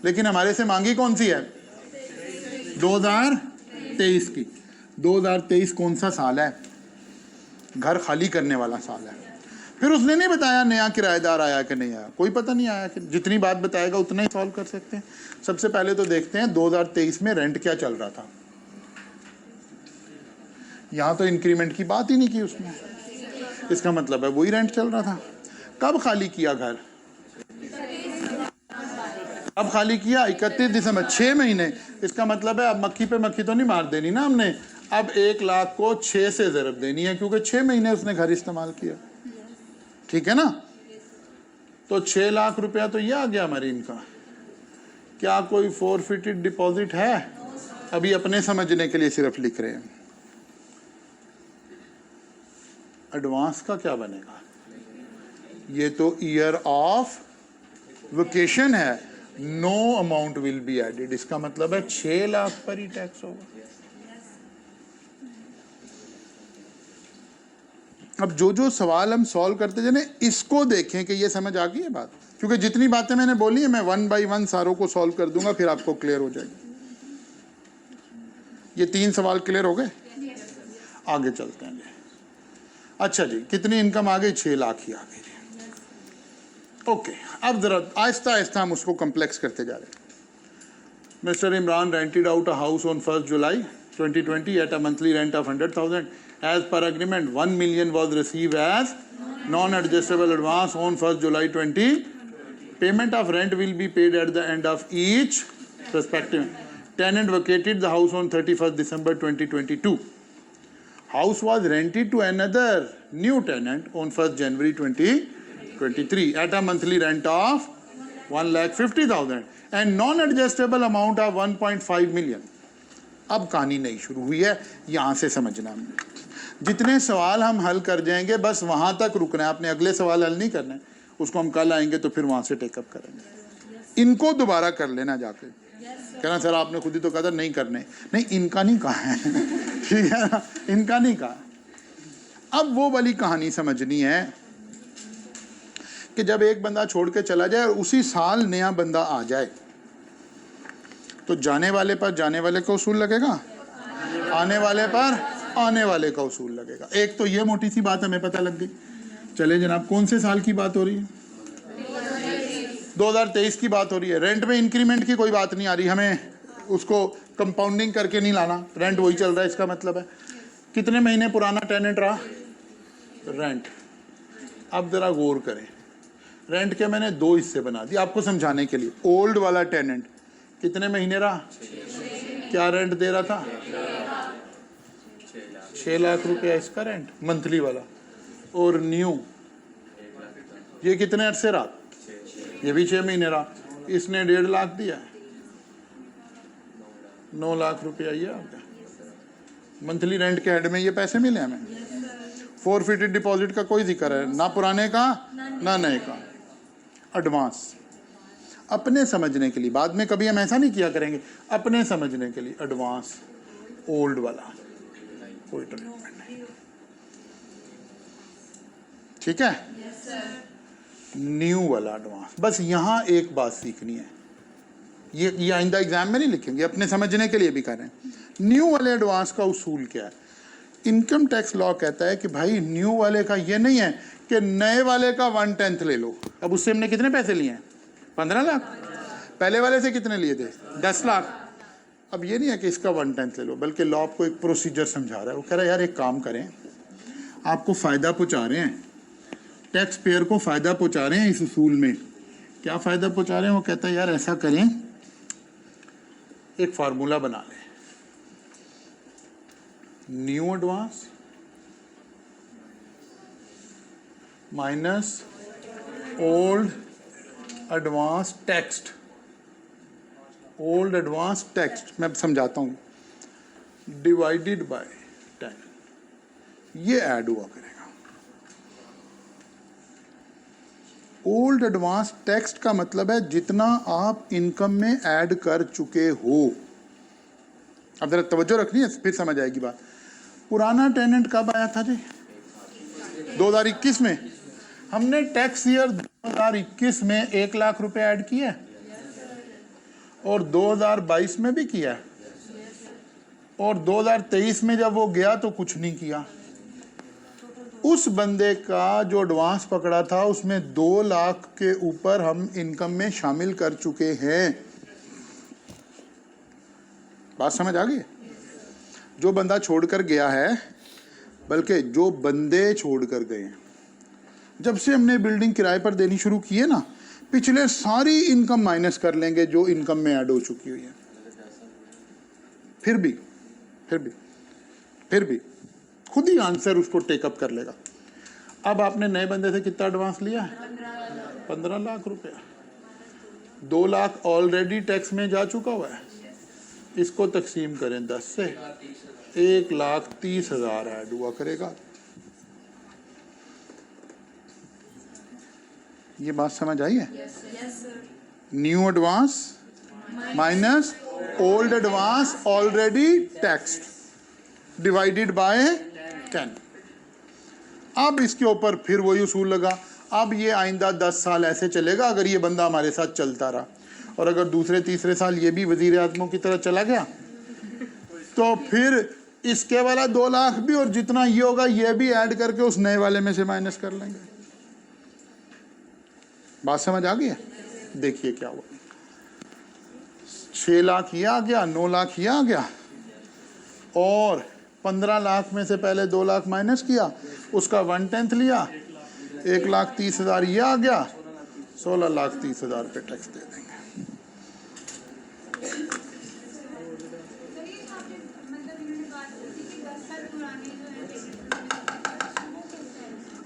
लेकिन हमारे से मांगी कौन सी है? 2023 की। 2023 कौन सा साल है? घर खाली करने वाला साल है। फिर उसने नहीं बताया नया किराएदार आया कि नहीं आया, कोई पता नहीं आया कि, जितनी बात बताएगा उतना ही सॉल्व कर सकते हैं। सबसे पहले तो देखते हैं 2023 में रेंट क्या चल रहा था। यहाँ तो इंक्रीमेंट की बात ही नहीं की उसने, इसका मतलब है वही रेंट चल रहा था। कब खाली किया घर? अब खाली किया 31 दिसंबर, 6 महीने। इसका मतलब है अब मक्खी पे मक्खी तो नहीं मार देनी ना हमने, अब 1 लाख को 6 से ज़रब देनी है, क्योंकि 6 महीने उसने घर इस्तेमाल किया। ठीक है ना? तो 6 लाख रुपया तो ये आ गया हमारी इनका। क्या कोई फोरफिटेड डिपॉजिट है? अभी अपने समझने के लिए सिर्फ लिख रहे हैं। एडवांस का क्या बनेगा? ये तो ईयर ऑफ वेकेशन है, no amount will be added. इसका मतलब है 6 लाख पर ही टैक्स होगा। अब जो जो सवाल हम सॉल्व करते जाने, इसको देखें कि ये समझ आ गई है बात, क्योंकि जितनी बातें मैंने बोली है मैं 1 by 1 सारों को सॉल्व कर दूंगा, फिर आपको क्लियर हो जाएगी। ये 3 सवाल क्लियर हो गए? आगे चलते हैं। अच्छा जी, कितनी इनकम आ गई? 6 लाख ही आ गई। ओके, अब जरा आहिस्ता आहिस्ता हम उसको कम्प्लेक्स करते जा रहे हैं। Mister Imran rented out a house on 1st July 2020 at a monthly rent of 100,000. As per agreement 1 million was received as non-adjustable advance on 1st July 20. Payment of rent will be paid at the end of each respective. Tenant vacated the house on 31st December 2022. House was rented to another new tenant on 1st January 2023 at a monthly rent of 1,50,000 and non-adjustable amount of 1.5 million. अब कहानी नहीं शुरू हुई है, यहाँ से समझना। जितने सवाल हम हल कर जाएंगे बस वहाँ तक रुकना है, आपने अगले सवाल हल नहीं करना है, उसको हम कल आएंगे तो फिर वहाँ से टेकअप करेंगे। इनको दोबारा कर लेना जाके, कहना सर आपने खुद ही तो कहा था नहीं करने, नहीं इनका नहीं कहा है ठीक है ना, इनका नहीं कहा। अब वो वाली कहानी समझनी है कि जब एक बंदा छोड़ के चला जाए और उसी साल नया बंदा आ जाए, तो जाने वाले पर जाने वाले का उसूल लगेगा, आने वाले पर आने वाले का उसूल लगेगा। एक तो ये मोटी सी बात हमें पता लग गई। चले जनाब, कौन से साल की बात हो रही है? 2023 की बात हो रही है। रेंट में इंक्रीमेंट की कोई बात नहीं आ रही हमें, उसको कंपाउंडिंग करके नहीं लाना, रेंट वही चल रहा है, इसका मतलब है। कितने महीने पुराना टेनेंट रहा रेंट? अब जरा गौर करें, रेंट के मैंने 2 हिस्से बना दिए आपको समझाने के लिए। ओल्ड वाला टेनेंट कितने महीने रहा, क्या रेंट दे रहा था? 6 लाख रुपया इसका रेंट मंथली वाला। और न्यू ये कितने अरसे रहा? ये भी 6 महीने रहा। इसने 1.5 लाख दिया है, 9 लाख रुपया ये आ गया मंथली रेंट के हेड में। ये पैसे मिले हमें। फोरफिटेड डिपॉजिट का कोई जिक्र है ना, पुराने का ना नए का। एडवांस अपने समझने के लिए, बाद में कभी हम ऐसा नहीं किया करेंगे, अपने समझने के लिए एडवांस ओल्ड वाला कोई ट्रीटमेंट नहीं, ठीक है। न्यू वाला एडवांस, बस यहाँ एक बात सीखनी है, ये आइंदा एग्जाम में नहीं लिखेंगे, अपने समझने के लिए भी कर रहे हैं। न्यू वाले एडवांस का उसूल क्या है? इनकम टैक्स लॉ कहता है कि भाई न्यू वाले का ये नहीं है कि नए वाले का 1/10 ले लो। अब उससे हमने कितने पैसे लिए हैं? 15 लाख। पहले वाले से कितने लिए थे? 10 लाख। अब ये नहीं है कि इसका 1/10 ले लो, बल्कि लॉ आपको एक प्रोसीजर समझा रहा है। वो कह रहा है यार एक काम करें, आपको फ़ायदा पहुँचा रहे हैं, टैक्स पेयर को फ़ायदा पहुँचा रहे हैं इस उसूल में। क्या फ़ायदा पहुँचा रहे हैं? वो कहता है यार ऐसा करें, एक फार्मूला बना लें, new advance minus old advance taxed. Old advance taxed मैं समझाता हूँ, डिवाइडेड बाय 10, ये ऐड हुआ करेगा। ओल्ड एडवांस टैक्स्ड का मतलब है जितना आप इनकम में ऐड कर चुके हो। अब जरा तवज्जो रखनी है, फिर समझ आएगी बात। पुराना टेनेंट कब आया था जी? 2021 में। हमने टैक्स ईयर 2021 में 1 लाख रुपए ऐड किया और 2022 में भी किया, और 2023 में जब वो गया तो कुछ नहीं किया। उस बंदे का जो एडवांस पकड़ा था उसमें 2 लाख के ऊपर हम इनकम में शामिल कर चुके हैं। बात समझ आ गई? जो बंदा छोड़कर गया है, बल्कि जो बंदे छोड़कर गए हैं, जब से हमने बिल्डिंग किराए पर देनी शुरू की है ना, पिछले सारी इनकम माइनस कर लेंगे जो इनकम में ऐड हो चुकी हुई है। फिर भी खुद ही आंसर उसको टेकअप कर लेगा। अब आपने नए बंदे से कितना एडवांस लिया है? 15 लाख रुपया। 2 लाख ऑलरेडी टैक्स में जा चुका हुआ है, इसको तकसीम करें 10 से, 1,30,000 ऐड हुआ करेगा। ये बात समझ आई है? New advance minus old advance already taxed divided by 10। अब इसके ऊपर फिर वही उसूल लगा। अब ये आइंदा 10 साल ऐसे चलेगा अगर ये बंदा हमारे साथ चलता रहा, और अगर दूसरे तीसरे साल ये भी वजीर आज़मों की तरह चला गया तो फिर इसके वाला 2 लाख भी और जितना ये होगा ये भी ऐड करके उस नए वाले में से माइनस कर लेंगे। बात समझ आ गई है? देखिए क्या हुआ, 6 लाख ये आ गया, 9 लाख ये आ गया, और 15 लाख में से पहले 2 लाख माइनस किया, उसका 1/10 लिया, 1,30,000 ये आ गया, 16,30,000 पे टैक्स दे देंगे।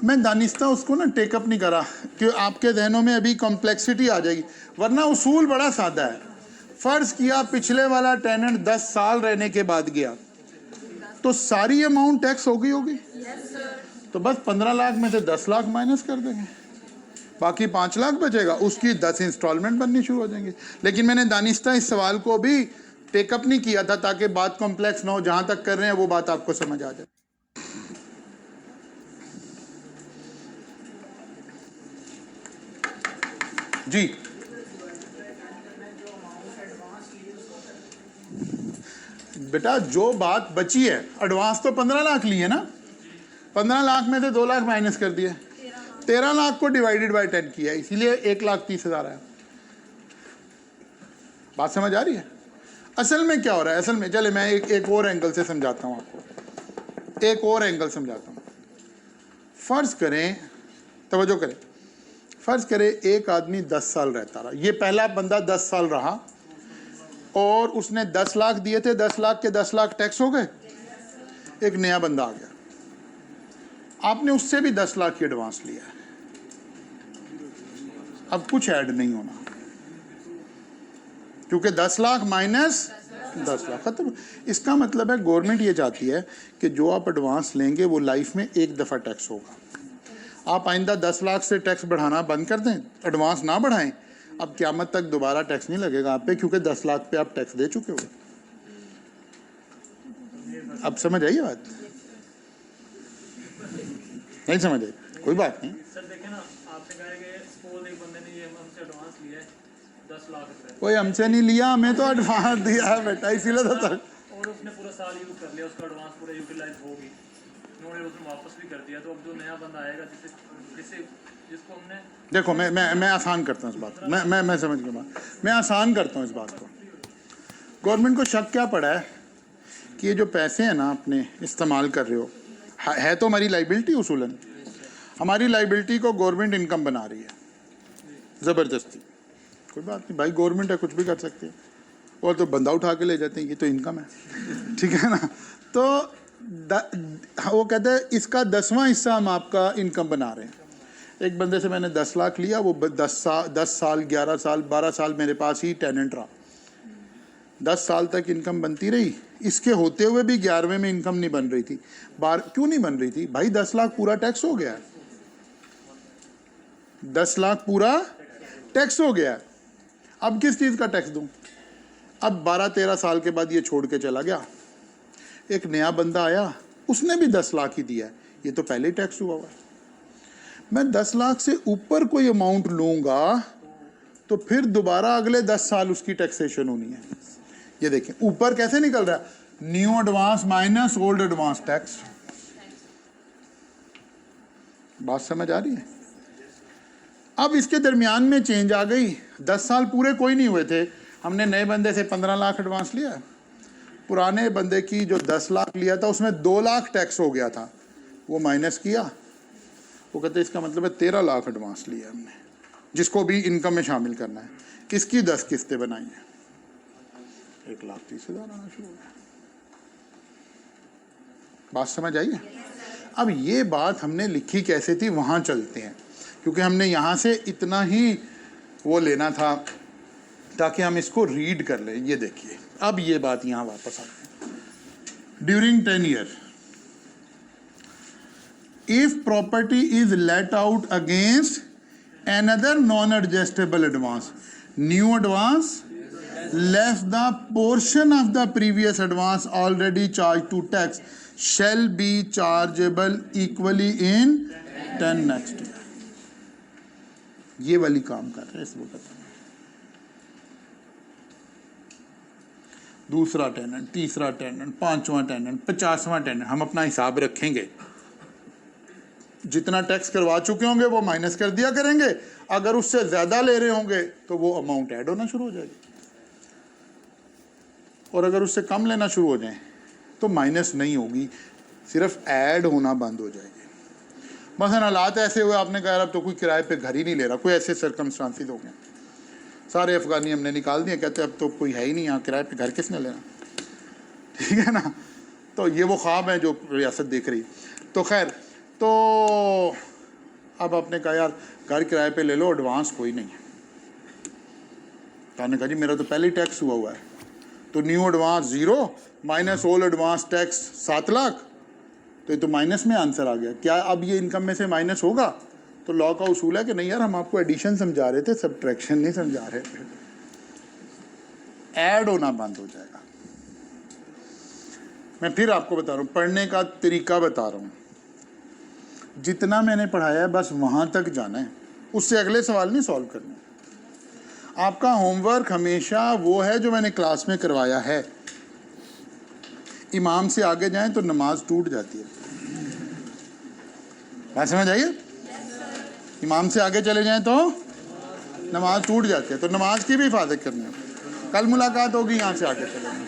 मैं दानिस्ता उसको ना टेकअप नहीं करा कि आपके जहनों में अभी कॉम्प्लेक्सिटी आ जाएगी, वरना उसूल बड़ा सादा है। फर्ज किया पिछले वाला टेनेंट 10 साल रहने के बाद गया तो सारी अमाउंट टैक्स हो गई होगी। तो बस 15 लाख में से 10 लाख माइनस कर देंगे, बाकी 5 लाख बचेगा, उसकी 10 इंस्टॉलमेंट बननी शुरू हो जाएंगी। लेकिन मैंने दानिस्ता इस सवाल को भी टेकअप नहीं किया था ताकि बात कॉम्प्लेक्स ना हो, जहां तक कर रहे हैं वो बात आपको समझ आ जाए। जी बेटा, जो बात बची है, एडवांस तो 15 लाख लिए ना, 15 लाख में से 2 लाख माइनस कर दिए, 13 लाख को डिवाइडेड बाय 10 किया, इसीलिए 1,30,000 आया। बात समझ आ रही है? असल में क्या हो रहा है, असल में चले मैं एक और एंगल से समझाता हूँ आपको, एक और एंगल समझाता हूँ। फ़र्ज़ करें, तवज्जो करें, फ़र्ज़ करें एक आदमी 10 साल रहता रहा, ये पहला बंदा 10 साल रहा और उसने 10 लाख दिए थे, 10 लाख के 10 लाख टैक्स हो गए। एक नया बंदा आ गया, आपने उससे भी 10 लाख की एडवांस लिया है, अब कुछ ऐड नहीं होना, क्योंकि 10 लाख माइनस 10 लाख खत्म। इसका मतलब है गवर्नमेंट ये चाहती है कि जो आप एडवांस लेंगे वो लाइफ में एक दफ़ा टैक्स होगा। आप आइंदा 10 लाख से टैक्स बढ़ाना बंद कर दें, एडवांस ना बढ़ाएं, अब क़यामत तक दोबारा टैक्स नहीं लगेगा आप पे, क्योंकि 10 लाख पे आप टैक्स दे चुके हो। अब समझ आई बात? नहीं समझ आई, कोई बात नहीं। सर देखें ना, आपने कहा कि सपोज एक बंदे ने ये हमसे एडवांस लिया है 10 लाख रुपए, कोई हमसे नहीं लिया, हमें तो एडवांस दिया है बेटा, इसीलिए तो और उसने पूरा साल यूज कर लिया, उसका एडवांस पूरा यूटिलाइज होगी, उन्होंने उसने वापस भी कर दिया, तो अब जो नया बंदा आएगा जिसको हमने देखो मैं आसान करता हूँ इस बात को, मैं समझ गया बात, मैं आसान करता हूँ इस बात को। गवर्नमेंट को शक क्या पड़ा है कि ये जो पैसे हैं ना अपने इस्तेमाल कर रहे हो, है तो हमारी लाइबिलिटी, उसूलन हमारी लाइबिलिटी को गवर्नमेंट इनकम बना रही है ज़बरदस्ती। कोई बात नहीं भाई, गवर्नमेंट है, कुछ भी कर सकती है, और तो बंदा उठा के ले जाते हैं, ये तो इनकम है, ठीक है ना। तो वो कहते हैं इसका 10वां हिस्सा हम आपका इनकम बना रहे हैं। एक बंदे से मैंने 10 लाख लिया, वो 10 साल 11 साल 12 साल मेरे पास ही टेनेंट रहा, 10 साल तक इनकम बनती रही, इसके होते हुए भी 11वें में इनकम नहीं बन रही थी। क्यों नहीं बन रही थी भाई? 10 लाख पूरा टैक्स हो गया है, 10 लाख पूरा टैक्स हो गया है। अब किस चीज़ का टैक्स दूं? अब 12-13 साल के बाद ये छोड़ के चला गया, एक नया बंदा आया, उसने भी 10 लाख ही दिया है, ये तो पहले ही टैक्स हुआ हुआ है। मैं 10 लाख से ऊपर कोई अमाउंट लूँगा तो फिर दोबारा अगले 10 साल उसकी टैक्सेशन होनी है। ये देखें ऊपर कैसे निकल रहा है, new advance minus old advance tax. बात समझ आ रही है? अब इसके दरमियान में चेंज आ गई, 10 साल पूरे कोई नहीं हुए थे, हमने नए बंदे से 15 लाख एडवांस लिया, पुराने बंदे की जो 10 लाख लिया था उसमें 2 लाख टैक्स हो गया था, वो माइनस किया, वो कहते हैं इसका मतलब है 13 लाख एडवांस लिया हमने, जिसको भी इनकम में शामिल करना है। किसकी 10 किस्तें बनाई हैं, 1,30,000 आना शुरू हो गया। बात समझ आई है? अब ये बात हमने लिखी कैसे थी, वहाँ चलते हैं, क्योंकि हमने यहाँ से इतना ही वो लेना था ताकि हम इसको रीड कर लें। ये देखिए अब ये बात यहाँ वापस आती है। During 10 year if property is let out against another non-adjustable advance, new advance less the portion of the previous advance already charged to tax shall be chargeable equally in 10 next year. ये वाली काम कर रहे हैं इस वक्त। दूसरा tenant, तीसरा टेनेंट, 5वां टेनेंट, 50वां टेनेंट, हम अपना हिसाब रखेंगे, जितना टैक्स करवा चुके होंगे वो माइनस कर दिया करेंगे, अगर उससे ज़्यादा ले रहे होंगे तो वो अमाउंट ऐड होना शुरू हो जाएगी, और अगर उससे कम लेना शुरू हो जाए तो माइनस नहीं होगी, सिर्फ ऐड होना बंद हो जाएगी। मसलन हालात ऐसे हुए, आपने कहा अब तो कोई किराए पे घर ही नहीं ले रहा, कोई ऐसे सर्कमस्टांसिस हो गए, सारे अफगानी हमने निकाल दिए, कहते अब तो कोई है ही नहीं यहाँ, किराए पे घर किसने लेना, ठीक है ना। तो ये वो ख्वाब है जो रियासत देख रही। तो खैर, तो अब आपने कहा यार घर किराए पे ले लो, एडवांस कोई नहीं है, तो आपने कहा जी मेरा तो पहले ही टैक्स हुआ है, तो new advance 0 minus old advance tax 7 lakh, तो ये तो माइनस में आंसर आ गया। क्या अब ये इनकम में से माइनस होगा? तो लॉ का उसूल है कि नहीं यार, हम आपको एडिशन समझा रहे थे, सब्ट्रैक्शन नहीं समझा रहे थे, ऐड होना बंद हो जाएगा। मैं फिर आपको बता रहा हूँ, पढ़ने का तरीका बता रहा हूँ, जितना मैंने पढ़ाया है बस वहाँ तक जाना है, उससे अगले सवाल नहीं सॉल्व करने। आपका होमवर्क हमेशा वो है जो मैंने क्लास में करवाया है। इमाम से आगे जाएं तो नमाज टूट जाती है, बात समझ आइए? इमाम से आगे चले जाएं तो नमाज टूट जाती है, तो नमाज की भी हिफाजत करनी है। कल मुलाकात होगी, यहाँ से आगे चलेंगे।